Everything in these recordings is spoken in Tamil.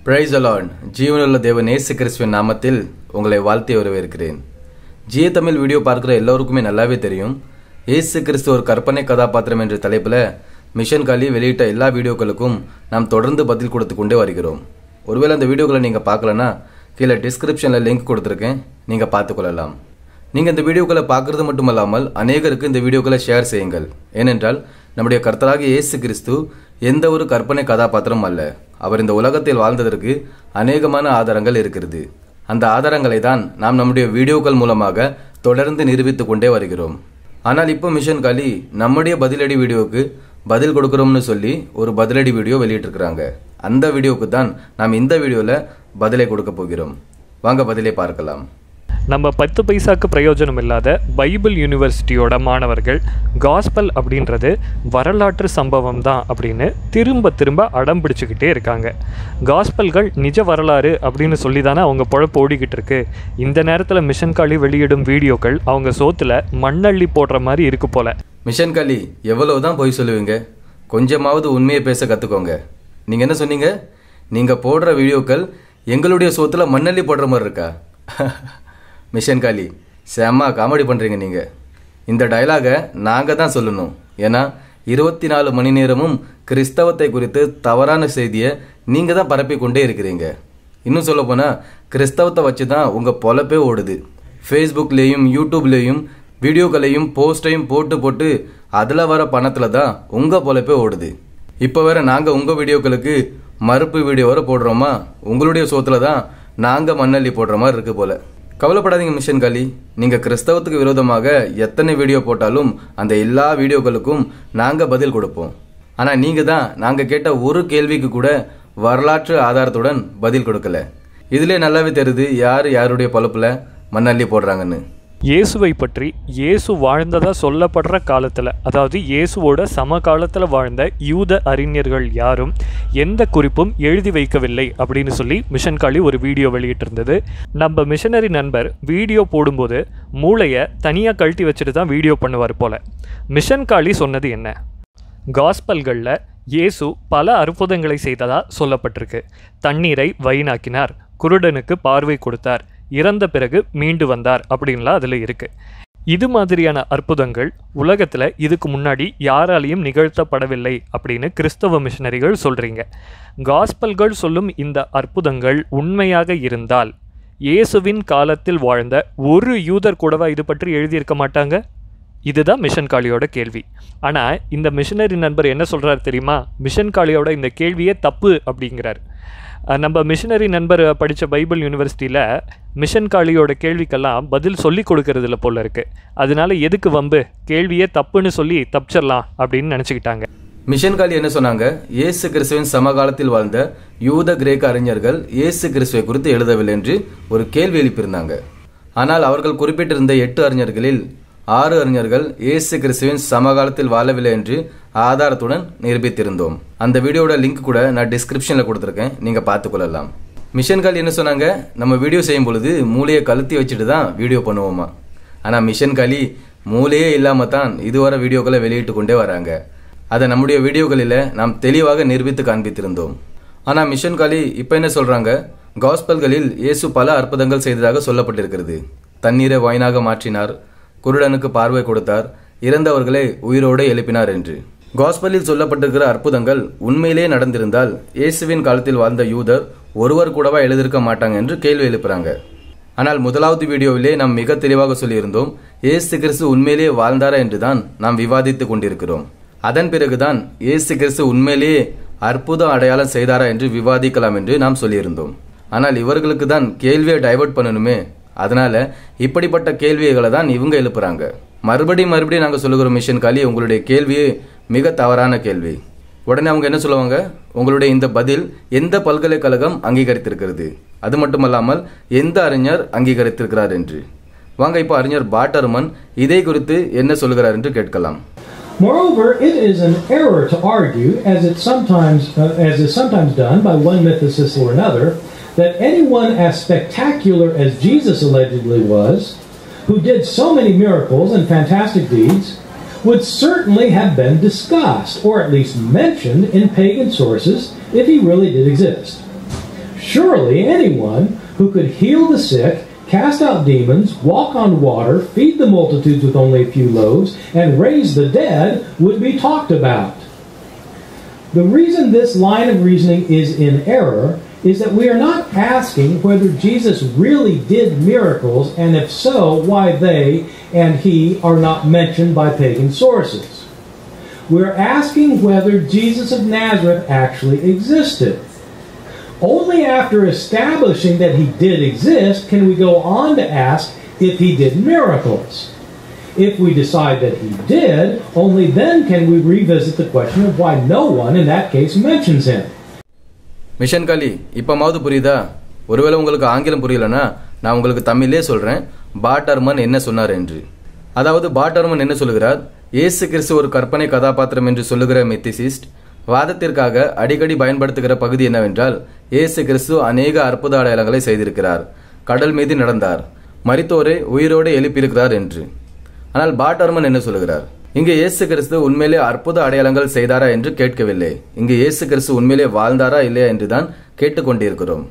Praise the Lord. ஜீவனுள்ள தேவன் இயேசு கிறிஸ்துவின் நாமத்தில் உங்களை வாழ்த்தி வரவேற்கிறேன். ஜிய தமிழ் வீடியோ பார்க்குற எல்லோருக்குமே நல்லாவே தெரியும், இயேசு கிறிஸ்து ஒரு கற்பனை கதாபாத்திரம் என்ற தலைப்பில் மிஷன் காலி வெளியிட்ட எல்லா வீடியோக்களுக்கும் நாம் தொடர்ந்து பதில் கொடுத்து கொண்டே வருகிறோம். ஒருவேளை அந்த வீடியோக்களை நீங்கள் பார்க்கலன்னா கீழே டிஸ்கிரிப்ஷனில் லிங்க் கொடுத்துருக்கேன், நீங்கள் பார்த்துக்கொள்ளலாம். நீங்கள் இந்த வீடியோக்களை பார்க்குறது மட்டுமல்லாமல் அநேகருக்கு இந்த வீடியோக்களை ஷேர் செய்யுங்கள். ஏனென்றால் நம்முடைய கர்த்தராகிய இயேசு கிறிஸ்து எந்த ஒரு கற்பனை கதாபாத்திரம் அல்ல. அவர் இந்த உலகத்தில் வாழ்ந்ததற்கு அநேகமான ஆதாரங்கள் இருக்கிறது. அந்த ஆதாரங்களை தான் நாம் நம்முடைய வீடியோக்கள் மூலமாக தொடர்ந்து நிரூபித்துக் கொண்டே வருகிறோம். ஆனால் இப்போ மிஷன் காலி நம்முடைய பதிலடி வீடியோவுக்கு பதில் கொடுக்குறோம்னு சொல்லி ஒரு பதிலடி வீடியோ வெளியிட்டிருக்கிறாங்க. அந்த வீடியோவுக்கு தான் நாம் இந்த வீடியோவில் பதிலை கொடுக்க போகிறோம். வாங்க பதிலை பார்க்கலாம். நம்ம 10 பைசாக்கு பிரயோஜனம் இல்லாத பைபிள் யூனிவர்சிட்டியோட மாணவர்கள் காஸ்பல் அப்படின்றது வரலாற்று சம்பவம் தான் அப்படின்னு திரும்ப அடம் பிடிச்சிக்கிட்டே இருக்காங்க. காஸ்பல்கள் நிஜ வரலாறு அப்படின்னு சொல்லி தானே அவங்க பொழப்பு ஓடிக்கிட்டு இருக்கு. இந்த நேரத்தில் மிஷன் காலி வெளியிடும் வீடியோக்கள் அவங்க சோத்துல மண்ணள்ளி போடுற மாதிரி இருக்கு போல. மிஷன் காலி எவ்வளவுதான் பொய் சொல்லுவீங்க, கொஞ்சமாவது உண்மையை பேச கற்றுக்கோங்க. நீங்கள் என்ன சொன்னீங்க? நீங்கள் போடுற வீடியோக்கள் எங்களுடைய சோத்துல மண்ணள்ளி போடுற மாதிரி இருக்கா? மிஷன் காலி செம்ம காமெடி பண்ணுறீங்க நீங்கள். இந்த டைலாகை நாங்கள் தான் சொல்லணும். ஏன்னா 24 மணி நேரமும் கிறிஸ்தவத்தை குறித்து தவறான செய்தியை நீங்கள் தான் பரப்பி கொண்டே இருக்கிறீங்க. இன்னும் சொல்ல போனால் கிறிஸ்தவத்தை வச்சு தான் உங்கள் பொழப்பே ஓடுது. ஃபேஸ்புக்லேயும் யூடியூப்லேயும் வீடியோக்களையும் போஸ்ட்டையும் போட்டு அதில் வர பணத்தில் தான் உங்கள் பொழப்பே ஓடுது. இப்போ வேற நாங்கள் உங்கள் வீடியோக்களுக்கு மறுப்பு வீடியோ வர போடுறோமா? உங்களுடைய சோத்தில் தான் நாங்கள் மண்ணள்ளி போடுற மாதிரி இருக்கு போல. கவலைப்படாதீங்க மிஷன் காலி, நீங்கள் கிறிஸ்தவத்துக்கு விரோதமாக எத்தனை வீடியோ போட்டாலும் அந்த எல்லா வீடியோக்களுக்கும் நாங்கள் பதில் கொடுப்போம். ஆனால் நீங்கள் தான் நாங்கள் கேட்ட ஒரு கேள்விக்கு கூட வரலாற்று ஆதாரத்துடன் பதில் கொடுக்கல. இதிலே நல்லாவே தெரியுது யார் யாருடைய பொழப்பில் மண்ணள்ளி போடுறாங்கன்னு. இயேசுவை பற்றி இயேசு வாழ்ந்ததா சொல்லப்படுற காலத்தில், அதாவது இயேசுவோட சமகாலத்தில் வாழ்ந்த யூத அறிஞர்கள் யாரும் எந்த குறிப்பும் எழுதி வைக்கவில்லை அப்படின்னு சொல்லி மிஷன் காலி ஒரு வீடியோ வெளியிட்டிருந்தது. நம்ம மிஷனரி நண்பர் வீடியோ போடும்போது மூளையை தனியாக கழட்டி வச்சுட்டு தான் வீடியோ பண்ணுவார் போல. மிஷன் காலி சொன்னது என்ன? காஸ்பல்களில் இயேசு பல அற்புதங்களை செய்ததா சொல்லப்பட்டிருக்கு. தண்ணீரை வைனாக்கினார், குருடனுக்கு பார்வை கொடுத்தார், இறந்த பிறகு மீண்டு வந்தார் அப்படின்லாம் அதில் இருக்குது. இது மாதிரியான அற்புதங்கள் உலகத்தில் இதுக்கு முன்னாடி யாராலையும் நிகழ்த்தப்படவில்லை அப்படின்னு கிறிஸ்தவ மிஷனரிகள் சொல்கிறீங்க. காஸ்பல்கள் சொல்லும் இந்த அற்புதங்கள் உண்மையாக இருந்தால் இயேசுவின் காலத்தில் வாழ்ந்த ஒரு யூதர் கூடவா இது பற்றி எழுதியிருக்க மாட்டாங்க? இதுதான் மிஷன் காலியோட கேள்வி. ஆனால் இந்த மிஷனரி நண்பர் என்ன சொல்கிறார் தெரியுமா? மிஷன் காலியோட இந்த கேள்வியே தப்பு அப்படிங்கிறார். நம்ம மிஷனரி நண்பர் படித்த பைபிள் யூனிவர்சிட்டியில் மிஷன் காலியோட கேள்விக்கெல்லாம் பதில் சொல்லி கொடுக்கறதில்ல போல இருக்குது. அதனால எதுக்கு வம்பு, கேள்வியே தப்புன்னு சொல்லி தப்பிச்சிடலாம் அப்படின்னு நினச்சிக்கிட்டாங்க. மிஷன் காலி என்ன சொன்னாங்க? இயேசு கிறிஸ்துவின் சமகாலத்தில் வாழ்ந்த யூத கிரேக்க அறிஞர்கள் இயேசு கிறிஸ்துவை குறித்து எழுதவில்லை என்று ஒரு கேள்வி எழுப்பியிருந்தாங்க. ஆனால் அவர்கள் குறிப்பிட்டிருந்த 8 அறிஞர்களில் 6 அறிஞர்கள் இயேசு கிறிஸ்துவின் சமகாலத்தில் வாழவில்லை என்று ஆதாரத்துடன் நிரூபித்திருந்தோம். அந்த வீடியோட லிங்க் கூட நான் டிஸ்கிரிப்ஷனில் கொடுத்துருக்கேன், நீங்கள் பார்த்துக்கொள்ளலாம். மிஷன் காலி என்ன சொன்னாங்க? நம்ம வீடியோ செய்யும் பொழுது மூளையை கழுத்தி வச்சுட்டு தான் வீடியோ பண்ணுவோமா? ஆனால் மிஷன் காலி மூளையே இல்லாமல் தான் இதுவரை வீடியோக்களை வெளியிட்டு கொண்டே வராங்க. அதை நம்முடைய வீடியோக்களில் நாம் தெளிவாக நிரூபித்து காண்பித்திருந்தோம். ஆனால் மிஷன் காலி இப்போ என்ன சொல்கிறாங்க? காஸ்பல்களில் இயேசு பல அற்புதங்கள் செய்ததாக சொல்லப்பட்டிருக்கிறது. தண்ணீரை வைனாக மாற்றினார், குருடனுக்கு பார்வை கொடுத்தார், இறந்தவர்களை உயிரோடு எழுப்பினார் என்று. காஸ்பலில் சொல்லப்பட்டிருக்கிற அற்புதங்கள் உண்மையிலே நடந்திருந்தால் இயேசுவின் காலத்தில் வாழ்ந்த யூதர் ஒருவர் கூடவா எழுதியிருக்க மாட்டாங்க என்று கேள்வி எழுப்புறாங்க. ஆனால் முதலாவது வீடியோவிலே நாம் மிக தெளிவாக சொல்லியிருந்தோம், இயேசு கிறிஸ்து உண்மையிலே வாழ்ந்தாரா என்று தான் நாம் விவாதித்து கொண்டிருக்கிறோம். அதன் பிறகுதான் இயேசு கிறிஸ்து உண்மையிலேயே அற்புதம் அடையாளம் செய்தாரா என்று விவாதிக்கலாம் என்று நாம் சொல்லியிருந்தோம். ஆனால் இவர்களுக்கு தான் கேள்வியை டைவர்ட் பண்ணணுமே, அதனால இப்படிப்பட்ட கேள்விகளை தான் இவங்க எழுப்புறாங்க. மறுபடியும் நாங்கள் சொல்லுகிறோம், மிஷன் காலி உங்களுடைய கேள்வியே மிக தவறான கேள்வி. உடனே அவங்க என்ன சொல்லுவாங்க? உங்களுடைய இந்த பதில் எந்த பல்கலைக்கழகம் அங்கீகரித்திருக்கிறது, அது மட்டுமல்லாமல் எந்த அறிஞர் அங்கீகரித்திருக்கிறார் என்று. வாங்க இப்போ அறிஞர் பார்ட் எர்மன் இதை குறித்து என்ன சொல்லுகிறார் என்று கேட்கலாம். Moreover, it is an error to argue, as is sometimes done by one mythicist or another, that anyone as spectacular as Jesus allegedly was, who did so many miracles and fantastic deeds, would certainly have been discussed, or at least mentioned in pagan sources, if he really did exist. Surely anyone who could heal the sick, cast out demons, walk on water, feed the multitudes with only a few loaves, and raise the dead would be talked about. The reason this line of reasoning is in error is that we are not asking whether Jesus really did miracles, and if so, why they and he are not mentioned by pagan sources. We're asking whether Jesus of Nazareth actually existed. Only after establishing that he did exist can we go on to ask if he did miracles. If we decide that he did, only then can we revisit the question of why no one in that case mentions him. Mission காலி இப்போமாவது புரியுதா? ஒருவேளை உங்களுக்கு ஆங்கிலம் புரியலன்னா நான் உங்களுக்கு தமிழ்லே சொல்கிறேன் பாட் எர்மன் என்ன சொன்னார் என்று. அதாவது பாட் எர்மன் என்ன சொல்லுகிறார், இயேசு கிறிஸ்து ஒரு கற்பனை கதாபாத்திரம் என்று சொல்லுகிற மெத்திசிஸ்ட் வாதத்திற்காக அடிக்கடி பயன்படுத்துகிற பகுதி என்னவென்றால், இயேசு கிறிஸ்து அநேக அற்புத அடையாளங்களை செய்திருக்கிறார், கடல் மீது நடந்தார், மரித்தோரை உயிரோடு எழுப்பியிருக்கிறார் என்று. ஆனால் பாட் எர்மன் என்ன சொல்லுகிறார், இங்கு இயேசு கிறிஸ்து உண்மையிலே அற்புத அடையாளங்கள் செய்தாரா என்று கேட்கவில்லை. இங்கு இயேசு கிறிஸ்து உண்மையிலே வாழ்ந்தாரா இல்லையா என்றுதான் கேட்டுக்கொண்டிருக்கிறோம்.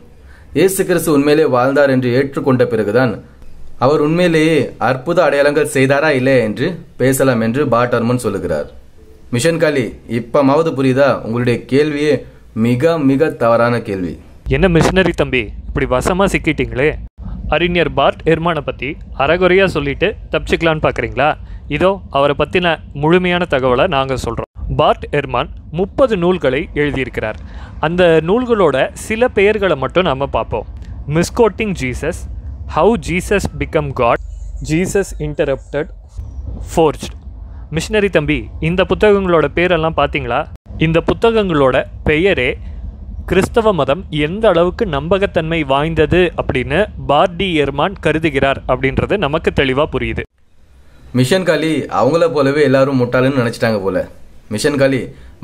இயேசு கிறிஸ்து உண்மையிலே வாழ்ந்தார் என்று ஏற்றுக்கொண்ட பிறகுதான் அவர் உண்மையிலேயே அற்புத அடையாளங்கள் செய்தாரா இல்லையா என்று பேசலாம் என்று பாட் எர்மன் சொல்லுகிறார். மிஷன் காலி இப்பமாவது புரியுதா? உங்களுடைய கேள்வியே மிக மிக தவறான கேள்வி. என்ன மிஷனரி தம்பி இப்படி வசமாக சிக்கிட்டீங்களே? அறிஞர் பார்ட் எர்மானை பற்றி அறகுறையாக சொல்லிட்டு தப்பிச்சுக்கலான்னு பார்க்குறீங்களா? இதோ அவரை பற்றின முழுமையான தகவலை நாங்கள் சொல்கிறோம். பார்ட் எர்மான் 30 நூல்களை எழுதியிருக்கிறார். அந்த நூல்களோட சில பெயர்களை மட்டும் நம்ம பார்ப்போம். Misquoting Jesus, how Jesus become God, Jesus interrupted, forged. Missionary தம்பி இந்த புத்தகங்களோட பேரெல்லாம் பார்த்தீங்களா? இந்த புத்தகங்களோட பெயரே கிறிஸ்தவ மதம் எந்த அளவுக்கு நம்பகத்தன்மை வாய்ந்தது அப்படின்னு பார்ட் எர்மான் கருதுகிறார் அப்படின்றது நமக்கு தெளிவாக புரியுது. மிஷன் காலி அவங்கள போலவே எல்லாரும் முட்டாளுன்னு நினைச்சிட்டாங்க போல. மிஷன் காலி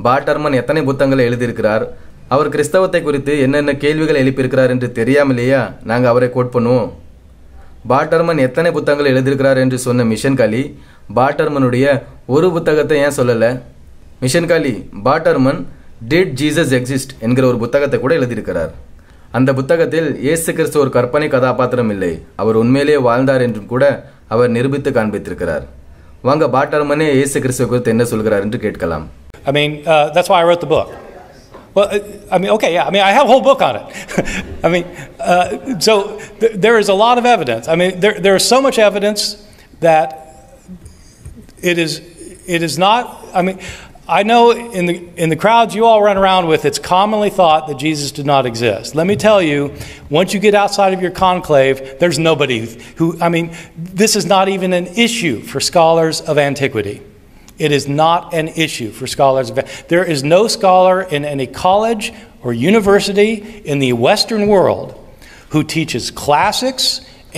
பார்ட் எர்மன் எத்தனை புத்தகங்களை எழுதியிருக்கிறார், அவர் கிறிஸ்தவத்தை குறித்து என்னென்ன கேள்விகள் எழுப்பியிருக்கிறார் என்று தெரியாமலேயா நாங்கள் அவரை கோட் பண்ணுவோம்? பார்ட் எர்மன் எத்தனை புத்தகங்கள் எழுதியிருக்கிறார் என்று சொன்ன மிஷன் காலி பார்ட் எர்மனுடைய ஒரு புத்தகத்தை ஏன் சொல்லலை? மிஷன் காலி பார்ட் எர்மன் டிட் ஜீசஸ் எக்ஸிஸ்ட் என்கிற ஒரு புத்தகத்தை கூட எழுதியிருக்கிறார். அந்த புத்தகத்தில் இயேசு கிறிஸ்து ஒரு கற்பனை கதாபாத்திரம் இல்லை, அவர் உண்மையிலேயே வாழ்ந்தார் என்றும் கூட அவர் நிரூபித்து காண்பித்திருக்கிறார். வாங்க பார்ட் எர்மனே இயேசு கிறிஸ்துவை குறித்து என்ன சொல்கிறார் என்று கேட்கலாம். I mean, that's why I wrote the book. Well, I mean, okay, yeah. I mean, I have a whole book on it. I mean, so there is a lot of evidence. I mean, there is so much evidence that it is not. I mean, I know in the crowds you all run around with, it's commonly thought that Jesus did not exist. Let me tell you, once you get outside of your conclave, there's nobody who. I mean, this is not even an issue for scholars of antiquity. It is not an issue for scholars. There is no scholar in any college or university in the Western world who teaches classics,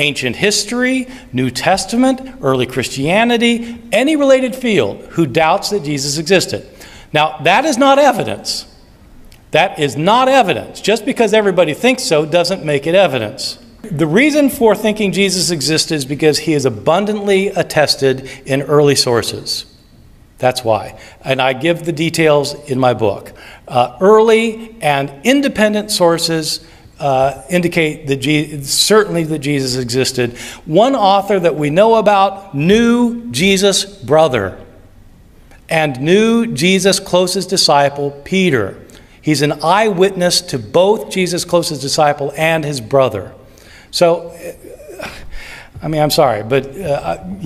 ancient history, New Testament, early Christianity, any related field who doubts that Jesus existed. Now, that is not evidence. That is not evidence. Just because everybody thinks so doesn't make it evidence. The reason for thinking Jesus existed is because he is abundantly attested in early sources. That's why. And I give the details in my book. Early and independent sources indicate that certainly that Jesus existed. One author that we know about knew Jesus' brother and knew Jesus' closest disciple, Peter. He's an eyewitness to both Jesus' closest disciple and his brother. So, I mean, I'm sorry, but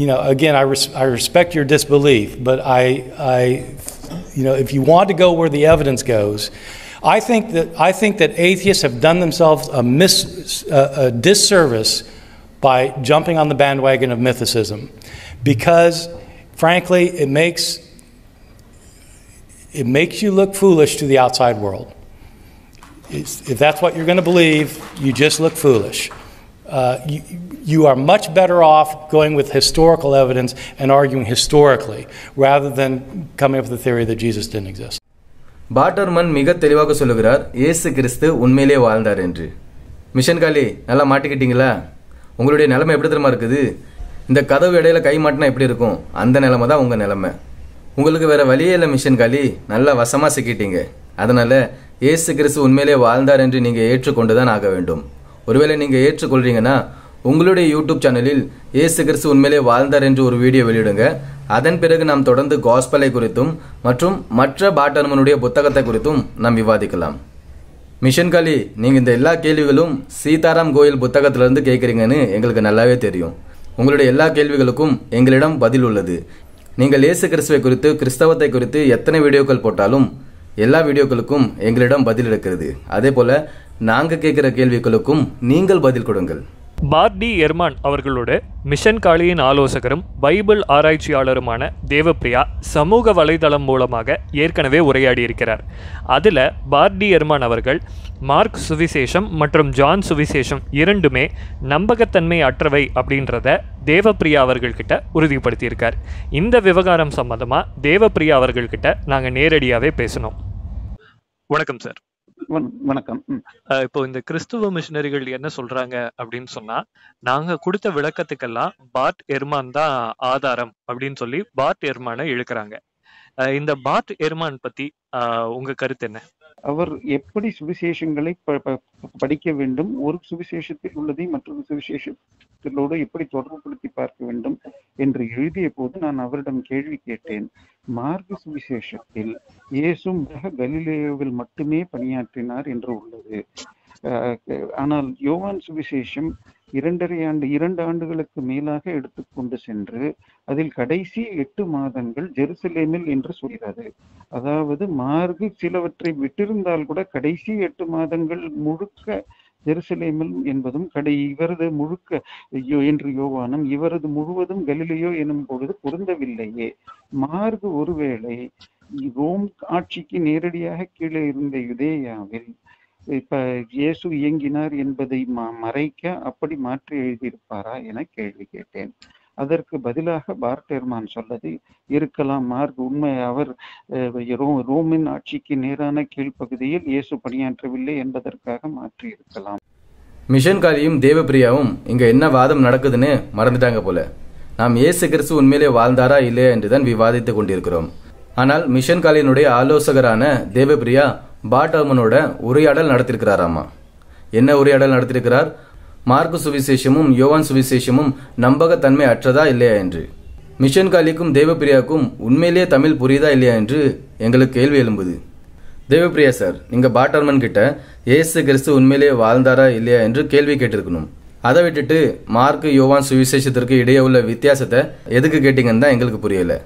you know, again, I respect your disbelief, but you know, if you want to go where the evidence goes, I think that atheists have done themselves a disservice by jumping on the bandwagon of mythicism, because, frankly, it makes you look foolish to the outside world. If that's what you're going to believe, you just look foolish. You are much better off going with historical evidence and arguing historically rather than coming up with the theory that Jesus didn't exist. Bart Ehrman மிக தெளிவாக சொல்லுகிறார், இயேசு கிறிஸ்து உண்மையிலே வாழ்ந்தார் என்று. மிஷன் காலி நல்லா மாட்டிக்கிட்டீங்களா? உங்களுடைய நிலைமை எப்படி தெரியுமா இருக்குது? இந்த கதவு இடையில கை மாட்டினா எப்படி இருக்கும், அந்த நிலைமை தான் உங்கள் நிலைமை. உங்களுக்கு வேற வழியே இல்லை மிஷன் காலி, நல்லா வசமாக சிக்கிட்டீங்க. அதனால இயேசு கிறிஸ்து உண்மையிலே வாழ்ந்தார் என்று நீங்கள் ஏற்றுக்கொண்டுதான் ஆக வேண்டும். ஒருவேளை நீங்கள் ஏற்றுக்கொள்றீங்கன்னா உங்களுடைய யூடியூப் சேனலில் இயேசு கிறிஸ்து உண்மையிலே வாழ்ந்தார் என்று ஒரு வீடியோ வெளியிடுங்க. அதன் பிறகு நாம் தொடர்ந்து காஸ்பலை குறித்தும் மற்றும் மற்ற பாட் எர்மனுடைய புத்தகத்தை குறித்தும் நாம் விவாதிக்கலாம். மிஷன் காலி, நீங்கள் இந்த எல்லா கேள்விகளும் சீதாராம் கோயில் புத்தகத்திலிருந்து கேட்குறீங்கன்னு எங்களுக்கு நல்லாவே தெரியும். உங்களுடைய எல்லா கேள்விகளுக்கும் எங்களிடம் பதில் உள்ளது. நீங்கள் இயேசு கிறிஸ்துவை குறித்து கிறிஸ்தவத்தை குறித்து எத்தனை வீடியோக்கள் போட்டாலும் எல்லா வீடியோக்களுக்கும் எங்களிடம் பதில் இருக்கிறது. அதே போல நாங்கள் கேட்குற கேள்விகளுக்கும் நீங்கள் பதில் கொடுங்கள். பார்ட் எர்மான் அவர்களோட மிஷன் காலியின் ஆலோசகரும் பைபிள் ஆராய்ச்சியாளருமான தேவப்பிரியா சமூக வலைதளம் மூலமாக ஏற்கனவே உரையாடி இருக்கிறார். அதில் பார்ட் எர்மான் அவர்கள் மார்க் சுவிசேஷம் மற்றும் ஜான் சுவிசேஷம் இரண்டுமே நம்பகத்தன்மை அற்றவை அப்படின்றத தேவப்பிரியா அவர்கள்கிட்ட உறுதிப்படுத்தியிருக்கார். இந்த விவகாரம் சம்பந்தமாக தேவப்பிரியா அவர்கள்கிட்ட நாங்கள் நேரடியாகவே பேசினோம். வணக்கம் சார். வணக்கம். இப்போ இந்த கிறிஸ்துவ மிஷனரிகள் என்ன சொல்றாங்க அப்படின்னு சொன்னா, நாங்க கொடுத்த விளக்கத்துக்கெல்லாம் பார்ட் எர்மான் தான் ஆதாரம் அப்படின்னு சொல்லி பார்ட் எர்மானை இழுக்கிறாங்க. இந்த பார்ட் எர்மான் பத்தி உங்க கருத்து என்ன? அவர் எப்படி சுவிசேஷங்களை படிக்க வேண்டும், ஒரு சுவிசேஷத்தில் உள்ளதை மற்றொரு சுவிசேஷத்திலோடு எப்படி தொடர்புபடுத்தி பார்க்க வேண்டும் என்று எழுதிய போது நான் அவரிடம் கேள்வி கேட்டேன். மார்க் சுவிசேஷத்தில் இயேசு கலிலேயாவில் மட்டுமே பணியாற்றினார் என்று உள்ளது. ஆனால் யோவான் சுவிசேஷம் 2 ஆண்டுகளுக்கு மேலாக எடுத்துக்கொண்டு சென்று அதில் கடைசி 8 மாதங்கள் ஜெருசலேமில் என்று சொல்கிறது. அதாவது மார்க் சிலவற்றை விட்டிருந்தால் கூட கடைசி 8 மாதங்கள் முழுக்க ஜெருசலேமில் என்பதும் இவரது முழுக்க என்று யோவானும் இவரது முழுவதும் கலிலேயோ எனும் பொழுது பொருந்தவில்லையே. மார்க் ஒருவேளை ரோம் ஆட்சிக்கு நேரடியாக கீழே இருந்த யுதேயாவில் இப்ப இயேசு இயங்கினார் என்பதை மறைக்க அப்படி மாற்றி எழுதியிருப்பாரா என கேள்வி கேட்டேன். அதற்கு பதிலாக பார்ட் எர்மான் சொல்லது இருக்கலாம், மார்க் உண்மை அவர் ரோமின் ஆட்சிக்கு நேரான கீழ்ப்பகுதியில் இயேசு பணியாற்றவில்லை என்பதற்காக மாற்றி இருக்கலாம். மிஷன் காலியும் தேவப்பிரியாவும் இங்க என்ன வாதம் நடக்குதுன்னு மறந்துட்டாங்க போல. நாம் இயேசு கிறிஸ்து உண்மையிலே வாழ்ந்தாரா இல்லையா என்றுதான் விவாதித்துக் கொண்டிருக்கிறோம். ஆனால் மிஷன் காலியினுடைய ஆலோசகரான தேவப்பிரியா பார்ட் எர்மனோட உரையாடல் நடத்திருக்கிறாராமா. என்ன உரையாடல் நடத்திருக்கிறார்? மார்க்கு சுவிசேஷமும் யோவான் சுவிசேஷமும் நம்பகத்தன்மை அற்றதா இல்லையா என்று. மிஷன் காலிக்கும் தேவப்பிரியாவுக்கும் உண்மையிலேயே தமிழ் புரியுதா இல்லையா என்று எங்களுக்கு கேள்வி எழும்புது. தேவப்பிரியா சார், நீங்க பார்ட் எர்மன் கிட்ட இயேசு கிறிஸ்து உண்மையிலேயே வாழ்ந்தாரா இல்லையா என்று கேள்வி கேட்டிருக்கணும். அதை விட்டுட்டு மார்க்கு யோவான் சுவிசேஷத்திற்கு இடையே உள்ள வித்தியாசத்தை எதுக்கு கேட்டீங்கன்னு தான் எங்களுக்கு புரியல.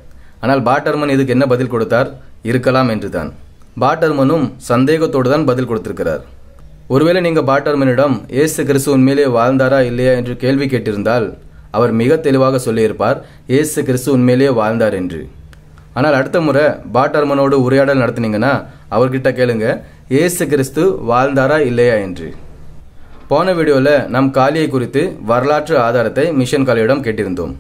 ஆனால் பார்ட் எர்மன் இதுக்கு என்ன பதில் கொடுத்தார்? இருக்கலாம் என்று தான். பார்ட் எர்மனும் சந்தேகத்தோடு தான் பதில் கொடுத்திருக்கிறார். ஒருவேளை நீங்க பார்ட் எர்மனிடம் இயேசு கிறிஸ்து உண்மையிலே வாழ்ந்தாரா இல்லையா என்று கேள்வி கேட்டிருந்தால் அவர் மிக தெளிவாக சொல்லியிருப்பார், இயேசு கிறிஸ்து உண்மையிலேயே வாழ்ந்தார் என்று. ஆனால் அடுத்த முறை பார்ட் எர்மனோடு உரையாடல் நடத்தினீங்கன்னா அவர்கிட்ட கேளுங்க, இயேசு கிறிஸ்து வாழ்ந்தாரா இல்லையா என்று. போன வீடியோவில் நம் காலியை குறித்து வரலாற்று ஆதாரத்தை மிஷன் காலியிடம் கேட்டிருந்தோம்.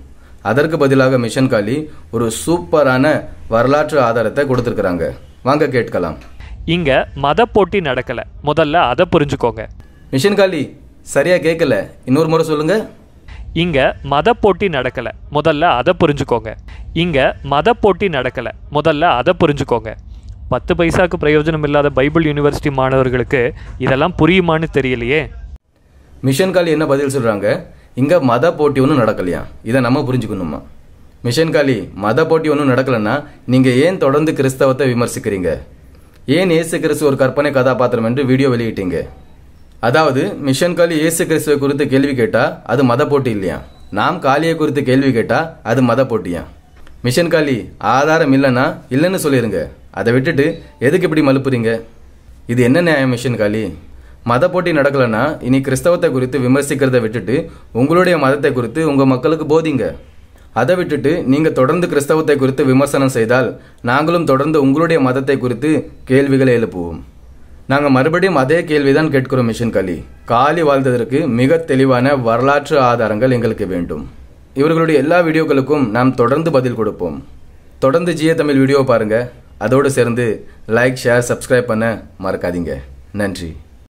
அதற்கு பதிலாக மிஷன் காலி ஒரு சூப்பரான வரலாற்று ஆதாரத்தை கொடுத்திருக்கிறாங்க. வாங்க கேட்கலாம். இங்க மத போட்டி நடக்கல, முதல்ல அதை புரிஞ்சுக்கோங்க. மிஷன் காலி சரியா கேட்கல, இன்னொரு முறை சொல்லுங்க. இங்க மத போட்டி நடக்கல, முதல்ல அதை புரிஞ்சுக்கோங்க. இங்க மத போட்டி நடக்கல, முதல்ல அதை புரிஞ்சுக்கோங்க. 10 பைசாக்கு பிரயோஜனம் இல்லாத பைபிள் யூனிவர்சிட்டி மாணவர்களுக்கு இதெல்லாம் புரியுமான்னு தெரியலையே. மிஷன் காலி என்ன பதில் சொல்றாங்க? இங்க மத போட்டி ஒன்றும் நடக்கலையா, இதை நம்ம புரிஞ்சுக்கணுமா? மிஷன் காலி, மத போட்டி ஒன்றும் நடக்கலன்னா நீங்க ஏன் தொடர்ந்து கிறிஸ்தவத்தை விமர்சிக்கிறீங்க? ஏன் இயேசு கிறிஸ்து ஒரு கற்பனை கதாபாத்திரம் என்று வீடியோ வெளியிட்டீங்க? அதாவது மிஷன் காலி இயேசு கிறிஸ்துவை குறித்து கேள்வி கேட்டா அது மத போட்டி இல்லையா? நாம் காலியை குறித்து கேள்வி கேட்டா அது மத போட்டியா? மிஷன் காலி, ஆதாரம் இல்லைன்னா இல்லைன்னு சொல்லிருங்க. அதை விட்டுட்டு எதுக்கு இப்படி மலுப்புறீங்க? இது என்ன நியாயம் மிஷன் காலி? மத போட்டி நடக்கலன்னா இனி கிறிஸ்தவத்தை குறித்து விமர்சிக்கிறத விட்டுட்டு உங்களுடைய மதத்தை குறித்து உங்க மக்களுக்கு போதிங்க. அதை விட்டுட்டு நீங்க தொடர்ந்து கிறிஸ்தவத்தை குறித்து விமர்சனம் செய்தால் நாங்களும் தொடர்ந்து உங்களுடைய மதத்தை குறித்து கேள்விகளை எழுப்புவோம். நாங்கள் மறுபடியும் அதே கேள்விதான் கேட்கிறோம் மிஷன் காலி. காலி வாழ்ந்ததற்கு மிக தெளிவான வரலாற்று ஆதாரங்கள் எங்களுக்கு வேண்டும். இவர்களுடைய எல்லா வீடியோக்களுக்கும் நாம் தொடர்ந்து பதில் கொடுப்போம். தொடர்ந்து ஜிஏ தமிழ் வீடியோ பாருங்க. அதோடு சேர்ந்து லைக், ஷேர், சப்ஸ்கிரைப் பண்ண மறக்காதீங்க. நன்றி.